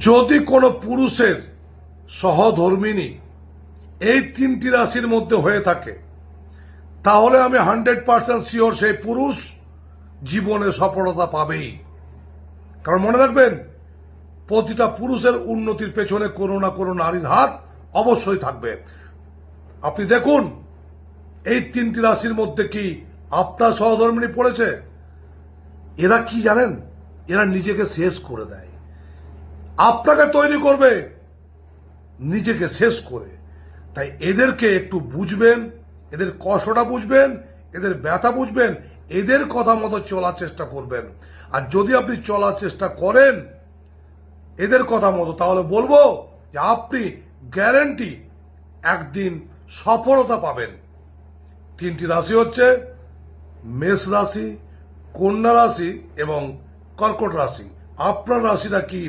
যদি কোনো পুরুষের সহধর্মিণী এই তিনটি রাশির মধ্যে হয়ে থাকে তাহলে আমি 100% শিওর সেই পুরুষ জীবনে সফলতা পাবেই। কারণ মনে রাখবেন, প্রতিটা পুরুষের উন্নতির পেছনে কোনো না কোনো নারীর হাত অবশ্যই থাকবে। আপনি দেখুন এই তিনটি রাশির মধ্যে কি আপনার সহধর্মিণী পড়েছে? এরা কি জানেন, এরা নিজেকে শেষ করে দেয়, আপনাকে তৈরি করবে নিজেকে শেষ করে। তাই এদেরকে একটু বুঝবেন, এদের কষ্টটা বুঝবেন, এদের ব্যথা বুঝবেন, এদের কথা মতো চলার চেষ্টা করবেন। আর যদি আপনি চলার চেষ্টা করেন এদের কথা মতো, তাহলে বলবো যে আপনি গ্যারান্টি একদিন সফলতা পাবেন। তিনটি রাশি হচ্ছে মেষ রাশি, কন্যা রাশি এবং কর্কট রাশি। আপনার রাশিটা কি?